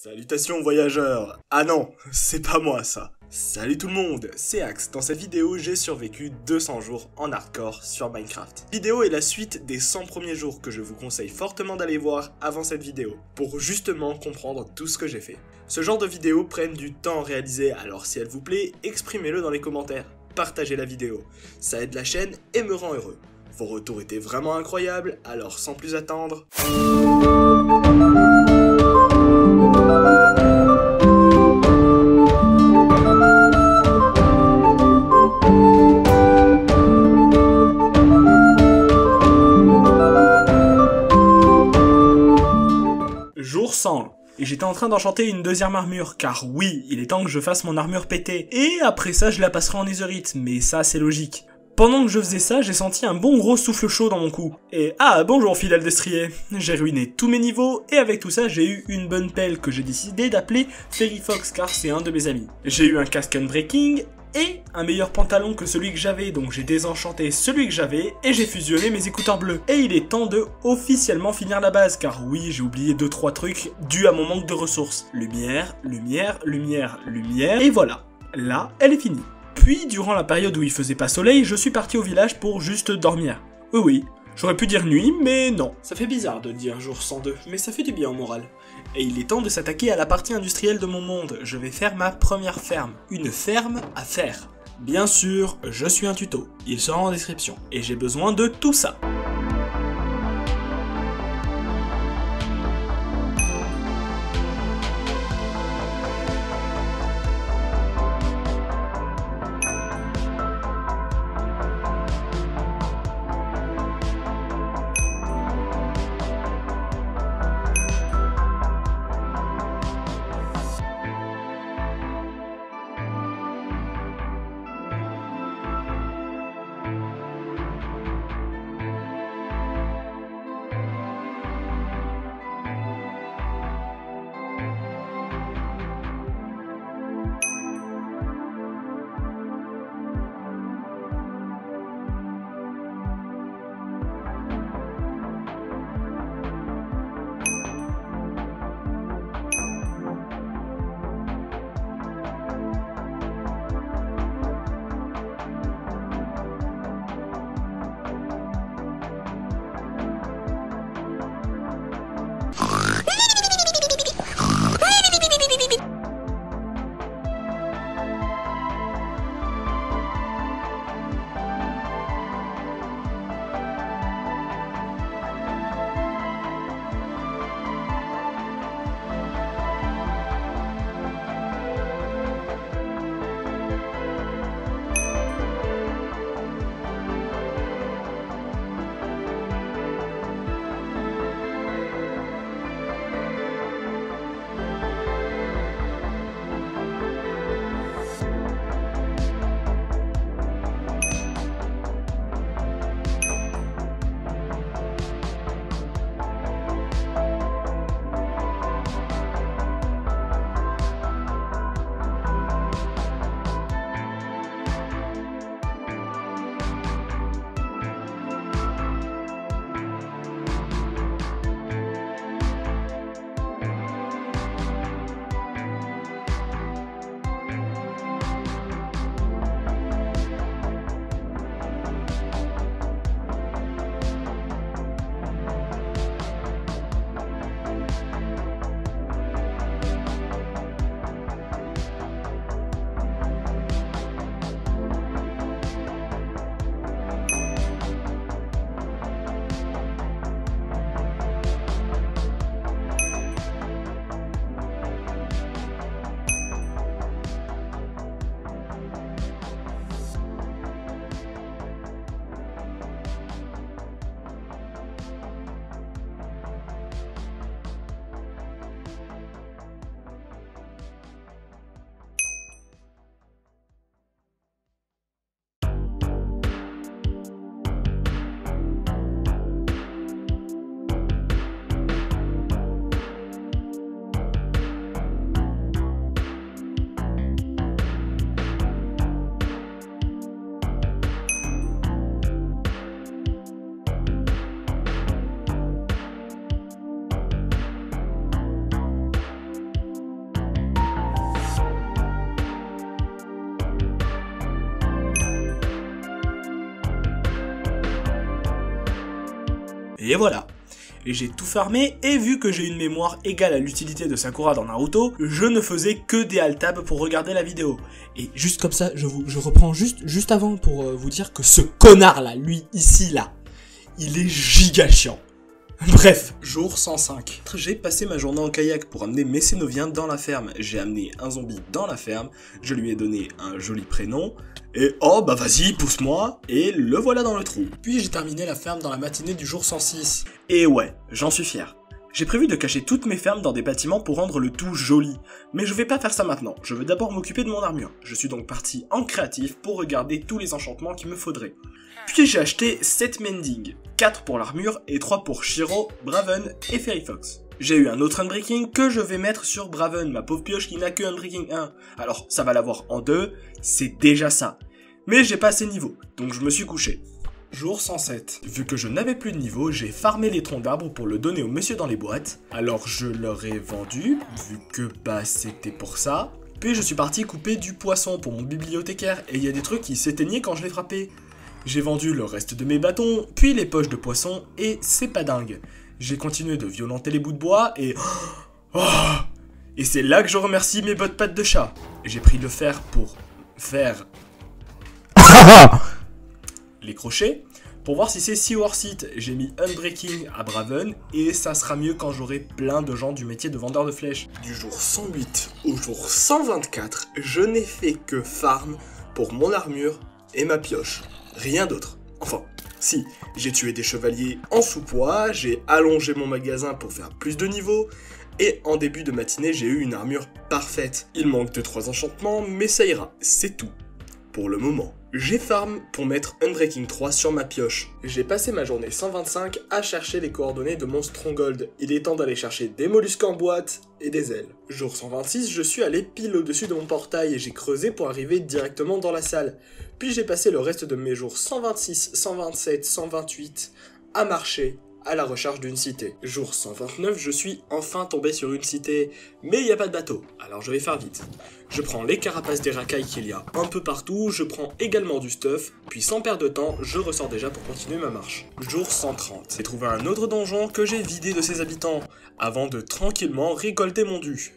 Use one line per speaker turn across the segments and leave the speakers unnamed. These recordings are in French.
Salutations voyageurs. Ah non, c'est pas moi ça. Salut tout le monde, c'est Axe. Dans cette vidéo, j'ai survécu 200 jours en hardcore sur Minecraft. Cette vidéo est la suite des 100 premiers jours que je vous conseille fortement d'aller voir avant cette vidéo, pour justement comprendre tout ce que j'ai fait. Ce genre de vidéos prennent du temps à réaliser, alors si elle vous plaît, exprimez-le dans les commentaires. Partagez la vidéo, ça aide la chaîne et me rend heureux. Vos retours étaient vraiment incroyables, alors sans plus attendre... Jour 100. Et j'étais en train d'enchanter une deuxième armure, car oui, il est temps que je fasse mon armure pétée. Et après ça, je la passerai en netherite, mais ça c'est logique. Pendant que je faisais ça, j'ai senti un bon gros souffle chaud dans mon cou. Et ah, bonjour fidèle destrier. J'ai ruiné tous mes niveaux, et avec tout ça, j'ai eu une bonne pelle que j'ai décidé d'appeler Fairy Fox, car c'est un de mes amis. J'ai eu un casque unbreaking, et un meilleur pantalon que celui que j'avais, donc j'ai désenchanté celui que j'avais, et j'ai fusionné mes écouteurs bleus. Et il est temps de officiellement finir la base, car oui, j'ai oublié 2-3 trucs dus à mon manque de ressources. Lumière, lumière, lumière, lumière, et voilà. Là, elle est finie. Puis, durant la période où il faisait pas soleil, je suis parti au village pour juste dormir. Oui, j'aurais pu dire nuit, mais non. Ça fait bizarre de dire jour 102, mais ça fait du bien au moral. Et il est temps de s'attaquer à la partie industrielle de mon monde. Je vais faire ma première ferme. Une ferme à faire. Bien sûr, je suis un tuto. Il sera en description. Et j'ai besoin de tout ça. Et voilà. Et j'ai tout farmé, et vu que j'ai une mémoire égale à l'utilité de Sakura dans Naruto, je ne faisais que des alt-tabs pour regarder la vidéo. Et juste comme ça, je reprends juste avant pour vous dire que ce connard là, lui, ici là, il est giga chiant. Bref, jour 105. J'ai passé ma journée en kayak pour amener mes Cénoviens dans la ferme. J'ai amené un zombie dans la ferme, je lui ai donné un joli prénom, et oh bah vas-y, pousse-moi, et le voilà dans le trou. Puis j'ai terminé la ferme dans la matinée du jour 106. Et ouais, j'en suis fier. J'ai prévu de cacher toutes mes fermes dans des bâtiments pour rendre le tout joli. Mais je vais pas faire ça maintenant, je veux d'abord m'occuper de mon armure. Je suis donc parti en créatif pour regarder tous les enchantements qu'il me faudrait. Puis j'ai acheté 7 mending, 4 pour l'armure et 3 pour Shiro, Braven et Fairy Fox. J'ai eu un autre Unbreaking que je vais mettre sur Braven, ma pauvre pioche qui n'a que Unbreaking 1. Alors ça va l'avoir en 2, c'est déjà ça. Mais j'ai pas assez de niveau, donc je me suis couché. Jour 107. Vu que je n'avais plus de niveau, j'ai farmé les troncs d'arbres pour le donner au monsieur dans les boîtes. Alors je leur ai vendu, vu que bah c'était pour ça. Puis je suis parti couper du poisson pour mon bibliothécaire, et il y a des trucs qui s'éteignaient quand je les frappais. J'ai vendu le reste de mes bâtons, puis les poches de poisson, et c'est pas dingue. J'ai continué de violenter les bouts de bois, et... Et c'est là que je remercie mes bottes pattes de chat. J'ai pris le fer pour faire... les crochets, pour voir si c'est si worth it. J'ai mis Unbreaking à Braven, et ça sera mieux quand j'aurai plein de gens du métier de vendeur de flèches. Du jour 108 au jour 124, je n'ai fait que farm pour mon armure et ma pioche. Rien d'autre. Enfin, si, j'ai tué des chevaliers en sous-poids, j'ai allongé mon magasin pour faire plus de niveaux, et en début de matinée, j'ai eu une armure parfaite. Il manque 2-3 enchantements, mais ça ira, c'est tout. Pour le moment. J'ai farm pour mettre Unbreaking 3 sur ma pioche. J'ai passé ma journée 125 à chercher les coordonnées de mon Stronghold. Il est temps d'aller chercher des mollusques en boîte et des ailes. Jour 126, je suis allé pile au-dessus de mon portail et j'ai creusé pour arriver directement dans la salle. Puis j'ai passé le reste de mes jours 126, 127, 128 à marcher à la recherche d'une cité. Jour 129, je suis enfin tombé sur une cité, mais il n'y a pas de bateau, alors je vais faire vite. Je prends les carapaces des racailles qu'il y a un peu partout, je prends également du stuff, puis sans perdre de temps, je ressors déjà pour continuer ma marche. Jour 130, j'ai trouvé un autre donjon que j'ai vidé de ses habitants, avant de tranquillement récolter mon dû.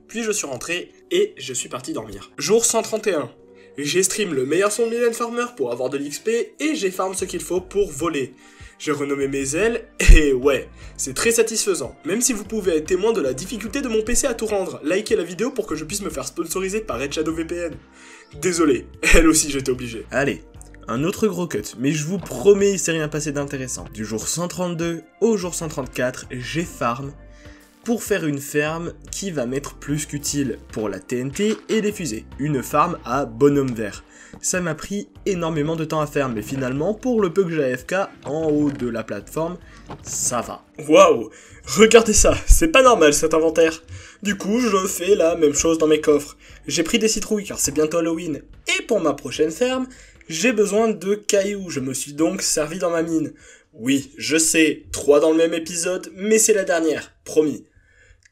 Puis je suis rentré et je suis parti dormir. Jour 131. J'ai stream le meilleur son de Mylène Farmer pour avoir de l'XP et j'ai farm ce qu'il faut pour voler. J'ai renommé mes ailes et ouais, c'est très satisfaisant. Même si vous pouvez être témoin de la difficulté de mon PC à tout rendre, likez la vidéo pour que je puisse me faire sponsoriser par Red Shadow VPN. Désolé, elle aussi j'étais obligé. Allez, un autre gros cut, mais je vous promets il s'est rien passé d'intéressant. Du jour 132 au jour 134, j'ai farm pour faire une ferme qui va m'être plus qu'utile pour la TNT et les fusées. Une farm à bonhomme vert. Ça m'a pris énormément de temps à faire, mais finalement, pour le peu que j'ai AFK en haut de la plateforme, ça va. Waouh, regardez ça, c'est pas normal cet inventaire. Du coup, je fais la même chose dans mes coffres. J'ai pris des citrouilles car c'est bientôt Halloween. Et pour ma prochaine ferme, j'ai besoin de cailloux. Je me suis donc servi dans ma mine. Oui, je sais, 3 dans le même épisode, mais c'est la dernière, promis.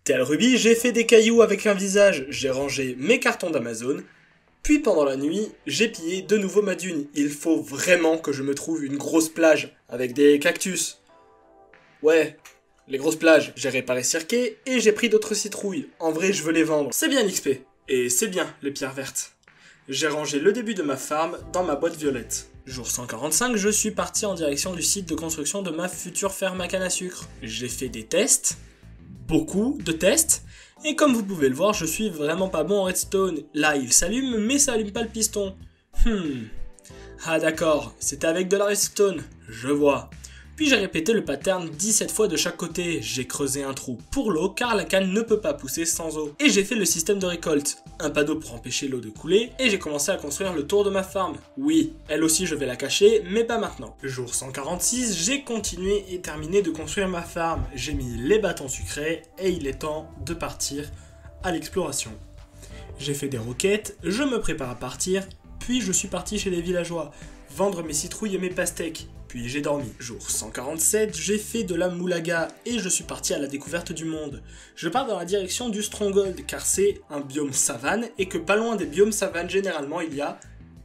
Tel Ruby, j'ai fait des cailloux avec un visage, j'ai rangé mes cartons d'Amazon, puis pendant la nuit, j'ai pillé de nouveau ma dune. Il faut vraiment que je me trouve une grosse plage, avec des cactus. Ouais, les grosses plages. J'ai réparé Cirquet, et j'ai pris d'autres citrouilles. En vrai, je veux les vendre. C'est bien l'XP, et c'est bien les pierres vertes. J'ai rangé le début de ma farm dans ma boîte violette. Jour 145, je suis parti en direction du site de construction de ma future ferme à canne à sucre. J'ai fait des tests, beaucoup de tests, et comme vous pouvez le voir, je suis vraiment pas bon en redstone. Là, il s'allume, mais ça allume pas le piston. Ah d'accord, c'était avec de la redstone, je vois. Puis j'ai répété le pattern 17 fois de chaque côté. J'ai creusé un trou pour l'eau car la canne ne peut pas pousser sans eau. Et j'ai fait le système de récolte. Un panneau pour empêcher l'eau de couler et j'ai commencé à construire le tour de ma farm. Oui, elle aussi je vais la cacher, mais pas maintenant. Jour 146, j'ai continué et terminé de construire ma farm. J'ai mis les bâtons sucrés et il est temps de partir à l'exploration. J'ai fait des roquettes, je me prépare à partir puis je suis parti chez les villageois, vendre mes citrouilles et mes pastèques. Puis j'ai dormi. Jour 147, j'ai fait de la moulaga et je suis parti à la découverte du monde. Je pars dans la direction du Stronghold car c'est un biome savane et que pas loin des biomes savane généralement il y a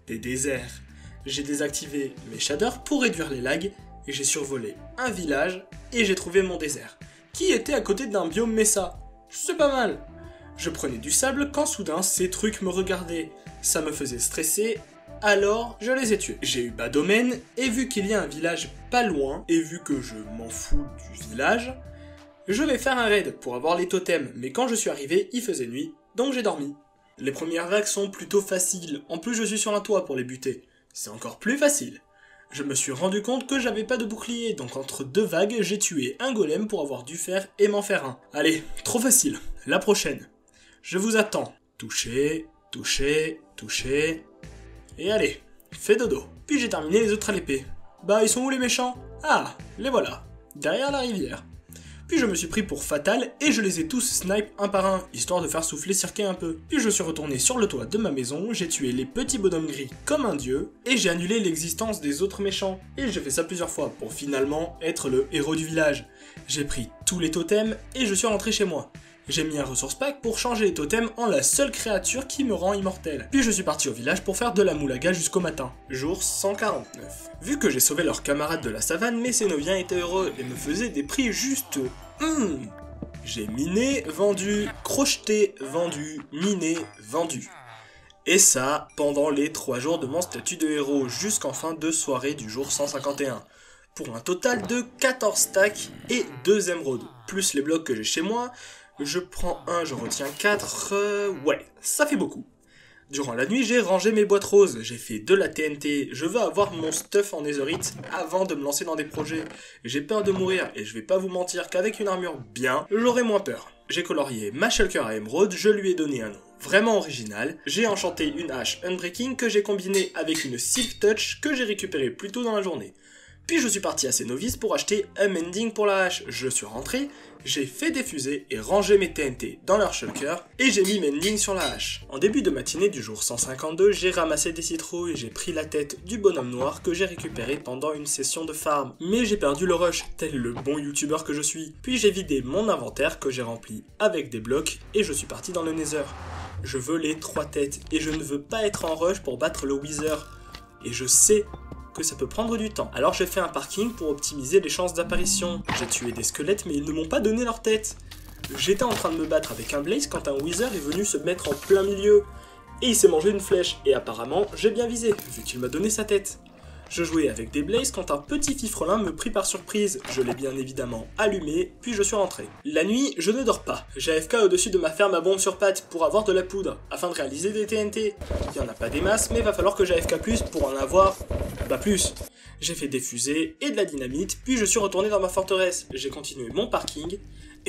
des déserts. J'ai désactivé mes shaders pour réduire les lags et j'ai survolé un village et j'ai trouvé mon désert qui était à côté d'un biome Mesa. C'est pas mal. Je prenais du sable quand soudain ces trucs me regardaient. Ça me faisait stresser. Alors, je les ai tués. J'ai eu bas domaine, et vu qu'il y a un village pas loin, et vu que je m'en fous du village, je vais faire un raid pour avoir les totems, mais quand je suis arrivé, il faisait nuit, donc j'ai dormi. Les premières vagues sont plutôt faciles, en plus je suis sur un toit pour les buter. C'est encore plus facile. Je me suis rendu compte que j'avais pas de bouclier, donc entre deux vagues, j'ai tué un golem pour avoir du fer et m'en faire un. Allez, trop facile, la prochaine. Je vous attends. Toucher, toucher, toucher... Et allez, fais dodo. Puis j'ai terminé les autres à l'épée. Bah ils sont où les méchants? Ah, les voilà, derrière la rivière. Puis je me suis pris pour Fatal et je les ai tous snipe un par un, histoire de faire souffler Cirquet un peu. Puis je suis retourné sur le toit de ma maison, j'ai tué les petits bonhommes gris comme un dieu, et j'ai annulé l'existence des autres méchants. Et j'ai fait ça plusieurs fois pour finalement être le héros du village. J'ai pris tous les totems et je suis rentré chez moi. J'ai mis un resource pack pour changer les totems en la seule créature qui me rend immortel. Puis je suis parti au village pour faire de la moulaga jusqu'au matin. Jour 149. Vu que j'ai sauvé leurs camarades de la savane, mes Cénoviens étaient heureux et me faisaient des prix juste... J'ai miné, vendu, crocheté, vendu, miné, vendu. Et ça, pendant les 3 jours de mon statut de héros, jusqu'en fin de soirée du jour 151. Pour un total de 14 stacks et 2 émeraudes. Plus les blocs que j'ai chez moi... Je prends 1, je retiens 4, ouais, ça fait beaucoup. Durant la nuit, j'ai rangé mes boîtes roses, j'ai fait de la TNT, je veux avoir mon stuff en netherite avant de me lancer dans des projets. J'ai peur de mourir et je vais pas vous mentir qu'avec une armure bien, j'aurai moins peur. J'ai colorié ma shulker à émeraude, je lui ai donné un nom vraiment original. J'ai enchanté une hache Unbreaking que j'ai combinée avec une Silk Touch que j'ai récupérée plus tôt dans la journée. Puis je suis parti à Cénovis pour acheter un mending pour la hache. Je suis rentré, j'ai fait des fusées et rangé mes TNT dans leur shulker et j'ai mis mending sur la hache. En début de matinée du jour 152, j'ai ramassé des citrouilles et j'ai pris la tête du bonhomme noir que j'ai récupéré pendant une session de farm. Mais j'ai perdu le rush, tel le bon youtubeur que je suis. Puis j'ai vidé mon inventaire que j'ai rempli avec des blocs et je suis parti dans le nether. Je veux les 3 têtes et je ne veux pas être en rush pour battre le wither. Et je sais que ça peut prendre du temps. Alors j'ai fait un parking pour optimiser les chances d'apparition. J'ai tué des squelettes mais ils ne m'ont pas donné leur tête. J'étais en train de me battre avec un blaze quand un wither est venu se mettre en plein milieu. Et il s'est mangé une flèche et apparemment j'ai bien visé vu qu'il m'a donné sa tête. Je jouais avec des blazes quand un petit fifrelin me prit par surprise. Je l'ai bien évidemment allumé, puis je suis rentré. La nuit, je ne dors pas. J'ai AFK au-dessus de ma ferme à bombe sur pattes pour avoir de la poudre, afin de réaliser des TNT. Il n'y en a pas des masses, mais va falloir que j'AFK plus pour en avoir... plus. J'ai fait des fusées et de la dynamite, puis je suis retourné dans ma forteresse. J'ai continué mon parking,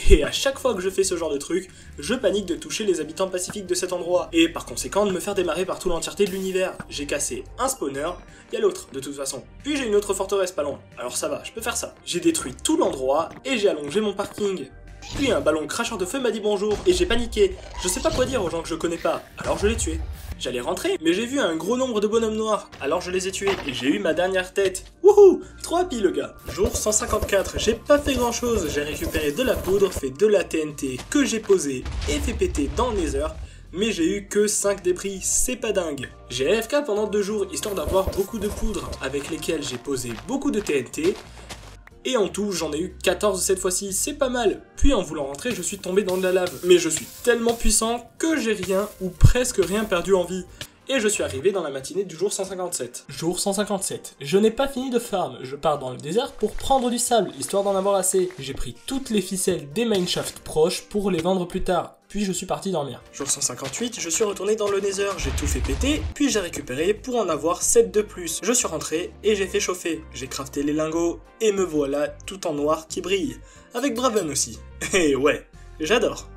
et à chaque fois que je fais ce genre de truc, je panique de toucher les habitants pacifiques de cet endroit, et par conséquent de me faire démarrer par toute l'entièreté de l'univers. J'ai cassé un spawner, il y a l'autre de toute façon. Puis j'ai une autre forteresse pas loin, alors ça va, je peux faire ça. J'ai détruit tout l'endroit, et j'ai allongé mon parking. Puis un ballon cracheur de feu m'a dit bonjour, et j'ai paniqué. Je sais pas quoi dire aux gens que je connais pas, alors je l'ai tué. J'allais rentrer, mais j'ai vu un gros nombre de bonhommes noirs, alors je les ai tués, et j'ai eu ma dernière tête. Wouhou, 3 piles le gars. Jour 154, j'ai pas fait grand chose, j'ai récupéré de la poudre, fait de la TNT que j'ai posée et fait péter dans le nether, mais j'ai eu que 5 débris, c'est pas dingue. J'ai AFK pendant 2 jours, histoire d'avoir beaucoup de poudre, avec lesquelles j'ai posé beaucoup de TNT, et en tout, j'en ai eu 14 cette fois-ci, c'est pas mal. Puis en voulant rentrer, je suis tombé dans de la lave. Mais je suis tellement puissant que j'ai rien ou presque rien perdu en vie. Et je suis arrivé dans la matinée du jour 157. Jour 157. Je n'ai pas fini de farm. Je pars dans le désert pour prendre du sable, histoire d'en avoir assez. J'ai pris toutes les ficelles des mineshafts proches pour les vendre plus tard. Puis je suis parti dormir. Jour 158, je suis retourné dans le nether, j'ai tout fait péter, puis j'ai récupéré pour en avoir 7 de plus. Je suis rentré et j'ai fait chauffer. J'ai crafté les lingots et me voilà tout en noir qui brille. Avec Braven aussi. Et ouais, j'adore.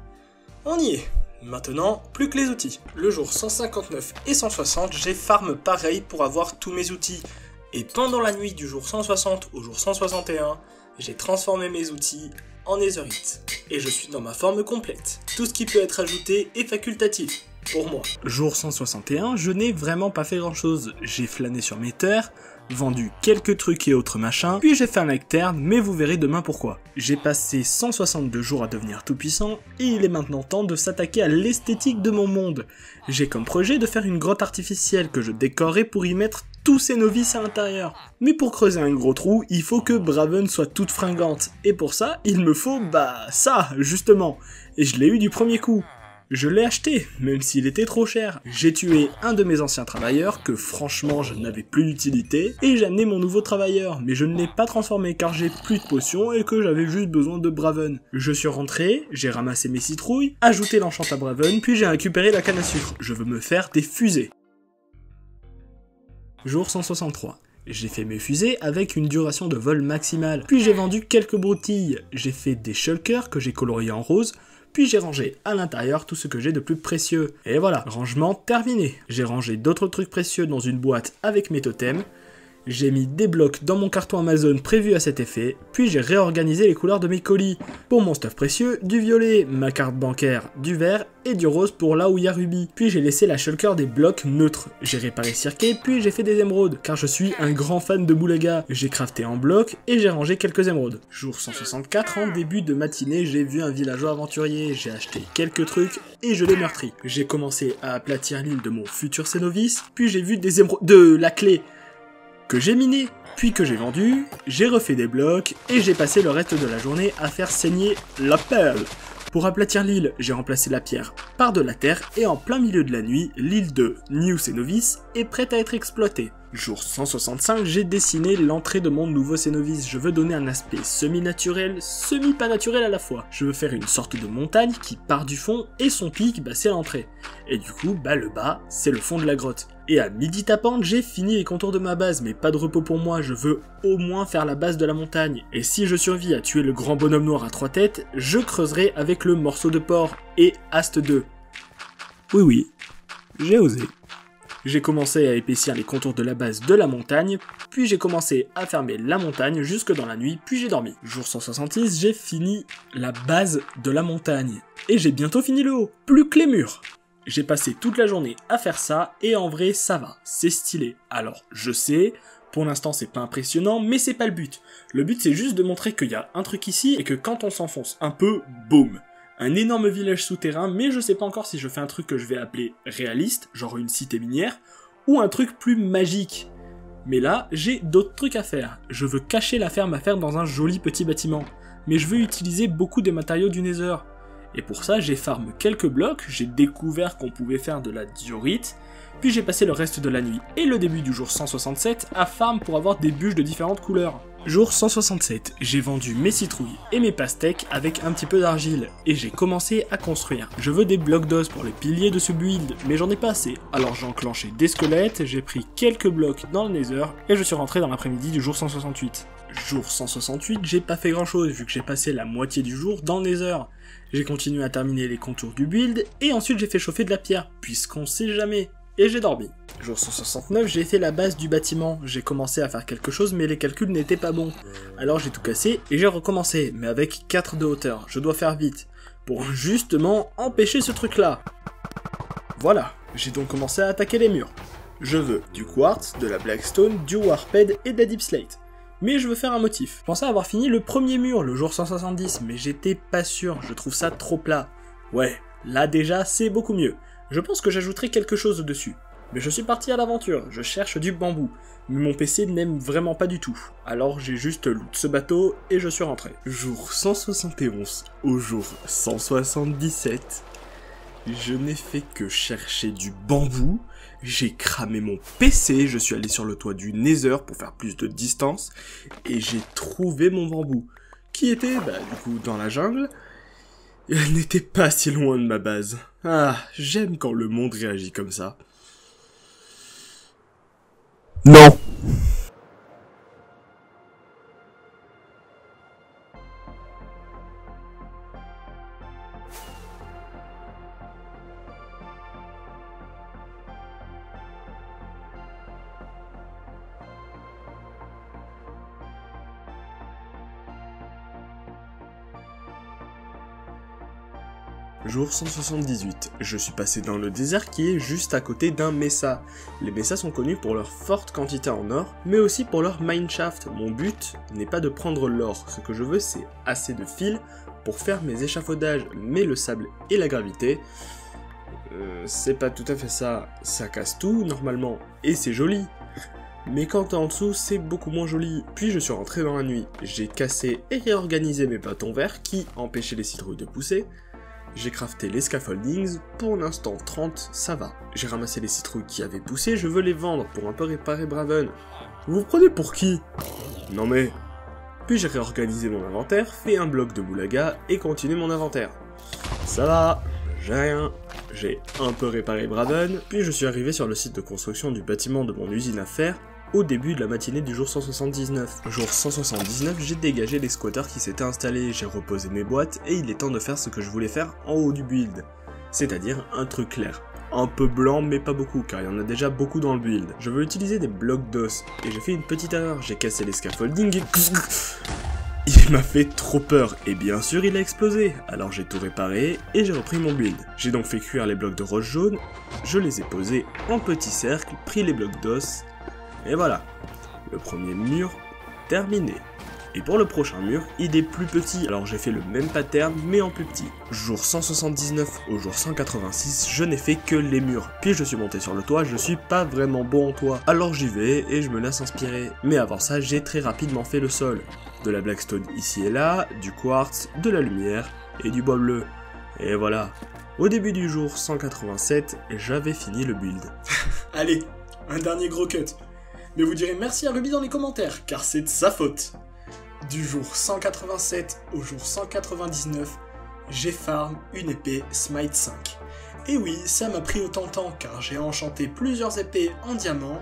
On y est. Maintenant, plus que les outils. Le jour 159 et 160, j'ai farm pareil pour avoir tous mes outils. Et pendant la nuit du jour 160 au jour 161, j'ai transformé mes outils en netherite. Et je suis dans ma forme complète. Tout ce qui peut être ajouté est facultatif. pour moi. Jour 161, je n'ai vraiment pas fait grand chose. J'ai flâné sur mes terres, vendu quelques trucs et autres machins, puis j'ai fait un lectern, mais vous verrez demain pourquoi. J'ai passé 162 jours à devenir tout puissant, et il est maintenant temps de s'attaquer à l'esthétique de mon monde. J'ai comme projet de faire une grotte artificielle que je décorerai pour y mettre tous ces novices à l'intérieur. Mais pour creuser un gros trou, il faut que Braven soit toute fringante, et pour ça, il me faut, ça, justement. Et je l'ai eu du premier coup. Je l'ai acheté, même s'il était trop cher. J'ai tué un de mes anciens travailleurs, que franchement je n'avais plus d'utilité, et j'ai amené mon nouveau travailleur, mais je ne l'ai pas transformé car j'ai plus de potions et que j'avais juste besoin de Braven. Je suis rentré, j'ai ramassé mes citrouilles, ajouté l'enchant à Braven, puis j'ai récupéré la canne à sucre. Je veux me faire des fusées. Jour 163. J'ai fait mes fusées avec une duration de vol maximale, puis j'ai vendu quelques broutilles. J'ai fait des shulkers que j'ai coloriés en rose, puis j'ai rangé à l'intérieur tout ce que j'ai de plus précieux. Et voilà, rangement terminé. J'ai rangé d'autres trucs précieux dans une boîte avec mes totems. J'ai mis des blocs dans mon carton Amazon prévu à cet effet, puis j'ai réorganisé les couleurs de mes colis. Pour mon stuff précieux, du violet, ma carte bancaire, du vert et du rose pour là où il y a Ruby. Puis j'ai laissé la shulker des blocs neutres. J'ai réparé Cirquet, puis j'ai fait des émeraudes, car je suis un grand fan de Boulaga. J'ai crafté en bloc et j'ai rangé quelques émeraudes. Jour 164, en début de matinée, j'ai vu un villageois aventurier, j'ai acheté quelques trucs et je l'ai meurtri. J'ai commencé à aplatir l'île de mon futur Cénovis, puis j'ai vu des émeraudes... de la clé que j'ai miné, puis que j'ai vendu, j'ai refait des blocs, et j'ai passé le reste de la journée à faire saigner la perle. Pour aplatir l'île, j'ai remplacé la pierre par de la terre, et en plein milieu de la nuit, l'île de New Cénovis est prête à être exploitée. Jour 165, j'ai dessiné l'entrée de mon nouveau Cénovis. Je veux donner un aspect semi-naturel, semi-pas naturel à la fois. Je veux faire une sorte de montagne qui part du fond, et son pic, c'est l'entrée. Et du coup, le bas, c'est le fond de la grotte. Et à midi tapante, j'ai fini les contours de ma base, mais pas de repos pour moi, je veux au moins faire la base de la montagne. Et si je survis à tuer le grand bonhomme noir à 3 têtes, je creuserai avec le morceau de porc et Ast 2. Oui, j'ai osé. J'ai commencé à épaissir les contours de la base de la montagne, puis j'ai commencé à fermer la montagne jusque dans la nuit, puis j'ai dormi. Jour 166, j'ai fini la base de la montagne. Et j'ai bientôt fini le haut, plus que les murs. J'ai passé toute la journée à faire ça, et en vrai, ça va, c'est stylé. Alors, je sais, pour l'instant c'est pas impressionnant, mais c'est pas le but. Le but c'est juste de montrer qu'il y a un truc ici, et que quand on s'enfonce un peu, boum. Un énorme village souterrain, mais je sais pas encore si je fais un truc que je vais appeler réaliste, genre une cité minière, ou un truc plus magique. Mais là, j'ai d'autres trucs à faire. Je veux cacher la ferme à faire dans un joli petit bâtiment, mais je veux utiliser beaucoup des matériaux du Nether. Et pour ça, j'ai farm quelques blocs, j'ai découvert qu'on pouvait faire de la diorite, puis j'ai passé le reste de la nuit et le début du jour 167 à farm pour avoir des bûches de différentes couleurs. Jour 167, j'ai vendu mes citrouilles et mes pastèques avec un petit peu d'argile, et j'ai commencé à construire. Je veux des blocs d'os pour les piliers de ce build, mais j'en ai pas assez, alors j'ai enclenché des squelettes, j'ai pris quelques blocs dans le Nether, et je suis rentré dans l'après-midi du jour 168. Jour 168, j'ai pas fait grand chose vu que j'ai passé la moitié du jour dans le Nether. J'ai continué à terminer les contours du build, et ensuite j'ai fait chauffer de la pierre, puisqu'on sait jamais. Et j'ai dormi. Jour 169, j'ai fait la base du bâtiment. J'ai commencé à faire quelque chose, mais les calculs n'étaient pas bons. Alors j'ai tout cassé et j'ai recommencé, mais avec 4 de hauteur. Je dois faire vite, pour justement empêcher ce truc-là. Voilà, j'ai donc commencé à attaquer les murs. Je veux du quartz, de la blackstone, du warped et de la deep slate. Mais je veux faire un motif. Je pensais avoir fini le premier mur, le jour 170, mais j'étais pas sûr, je trouve ça trop plat. Ouais, là déjà, c'est beaucoup mieux. Je pense que j'ajouterai quelque chose dessus. Mais je suis parti à l'aventure, je cherche du bambou. Mais mon PC n'aime vraiment pas du tout. Alors j'ai juste loot ce bateau et je suis rentré. Jour 171 au jour 177, je n'ai fait que chercher du bambou. J'ai cramé mon PC, je suis allé sur le toit du Nether pour faire plus de distance. Et j'ai trouvé mon bambou. Qui était, du coup, dans la jungle. Elle n'était pas si loin de ma base. Ah, j'aime quand le monde réagit comme ça. Non.
Jour 178, je suis passé dans le désert qui est juste à côté d'un mesa. Les mesas sont connus pour leur forte quantité en or, mais aussi pour leur mineshaft. Mon but n'est pas de prendre l'or, ce que je veux c'est assez de fils pour faire mes échafaudages, mais le sable et la gravité, c'est pas tout à fait ça, ça casse tout normalement, et c'est joli. Mais quand t'es en dessous, c'est beaucoup moins joli. Puis je suis rentré dans la nuit, j'ai cassé et réorganisé mes bâtons verts qui empêchaient les citrouilles de pousser. J'ai crafté les scaffoldings, pour l'instant 30, ça va. J'ai ramassé les citrouilles qui avaient poussé, je veux les vendre pour un peu réparer Braven. Vous vous prenez pour qui? Non mais... Puis j'ai réorganisé mon inventaire, fait un bloc de boulaga et continué mon inventaire. Ça va, j'ai rien. J'ai un peu réparé Braven, puis je suis arrivé sur le site de construction du bâtiment de mon usine à fer, au début de la matinée du jour 179. Jour 179, j'ai dégagé les squatters qui s'étaient installés, j'ai reposé mes boîtes, et il est temps de faire ce que je voulais faire en haut du build. C'est-à-dire un truc clair. Un peu blanc, mais pas beaucoup, car il y en a déjà beaucoup dans le build. Je veux utiliser des blocs d'os, et j'ai fait une petite erreur, j'ai cassé les scaffoldings et... Il m'a fait trop peur, et bien sûr il a explosé, alors j'ai tout réparé, et j'ai repris mon build. J'ai donc fait cuire les blocs de roche jaune, je les ai posés en petits cercles, pris les blocs d'os, et voilà, le premier mur terminé. Et pour le prochain mur, il est plus petit, alors j'ai fait le même pattern mais en plus petit. Jour 179 au jour 186, je n'ai fait que les murs. Puis je suis monté sur le toit, je suis pas vraiment bon en toit. Alors j'y vais et je me laisse inspirer. Mais avant ça, j'ai très rapidement fait le sol. De la blackstone ici et là, du quartz, de la lumière et du bois bleu. Et voilà. Au début du jour 187, j'avais fini le build.
Allez, un dernier gros cut. Mais vous direz merci à Ruby dans les commentaires, car c'est de sa faute. Du jour 187 au jour 199, j'ai farm une épée Smite 5. Et oui, ça m'a pris autant de temps, car j'ai enchanté plusieurs épées en diamant,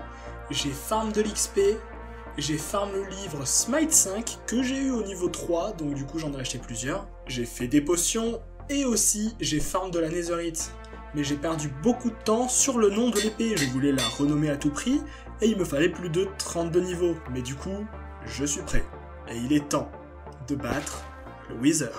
j'ai farm de l'XP, j'ai farm le livre Smite 5 que j'ai eu au niveau 3, donc du coup j'en ai acheté plusieurs. J'ai fait des potions, et aussi j'ai farm de la netherite. Mais j'ai perdu beaucoup de temps sur le nom de l'épée, je voulais la renommer à tout prix, et il me fallait plus de 32 niveaux. Mais du coup, je suis prêt. Et il est temps de battre le Wither.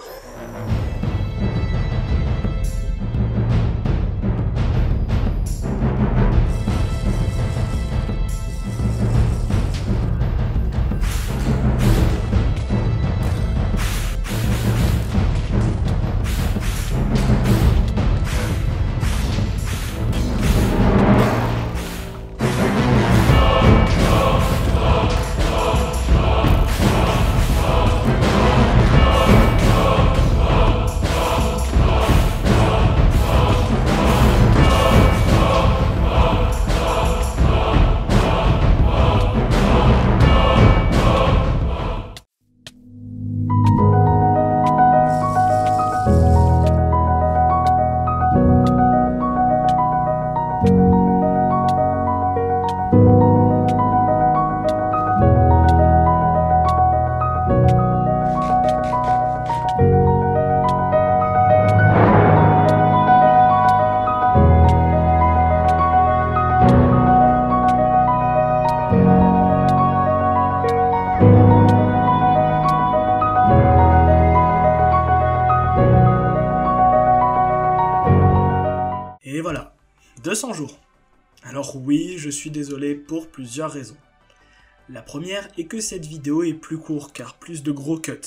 Et voilà, 200 jours. Alors oui, je suis désolé pour plusieurs raisons. La première est que cette vidéo est plus courte car plus de gros cuts.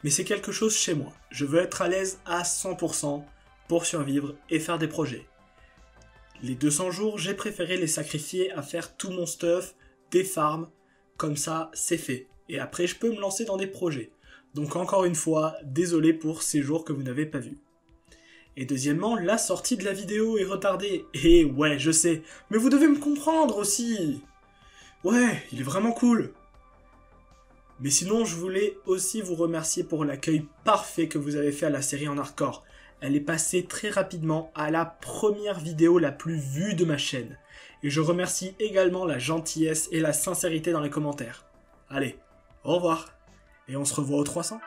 Mais c'est quelque chose chez moi. Je veux être à l'aise à 100% pour survivre et faire des projets. Les 200 jours, j'ai préféré les sacrifier à faire tout mon stuff, des farms, comme ça c'est fait. Et après je peux me lancer dans des projets. Donc encore une fois, désolé pour ces jours que vous n'avez pas vus. Et deuxièmement, la sortie de la vidéo est retardée. Et ouais, je sais, mais vous devez me comprendre aussi. Ouais, il est vraiment cool. Mais sinon, je voulais aussi vous remercier pour l'accueil parfait que vous avez fait à la série en hardcore. Elle est passée très rapidement à la première vidéo la plus vue de ma chaîne. Et je remercie également la gentillesse et la sincérité dans les commentaires. Allez, au revoir. Et on se revoit au 300.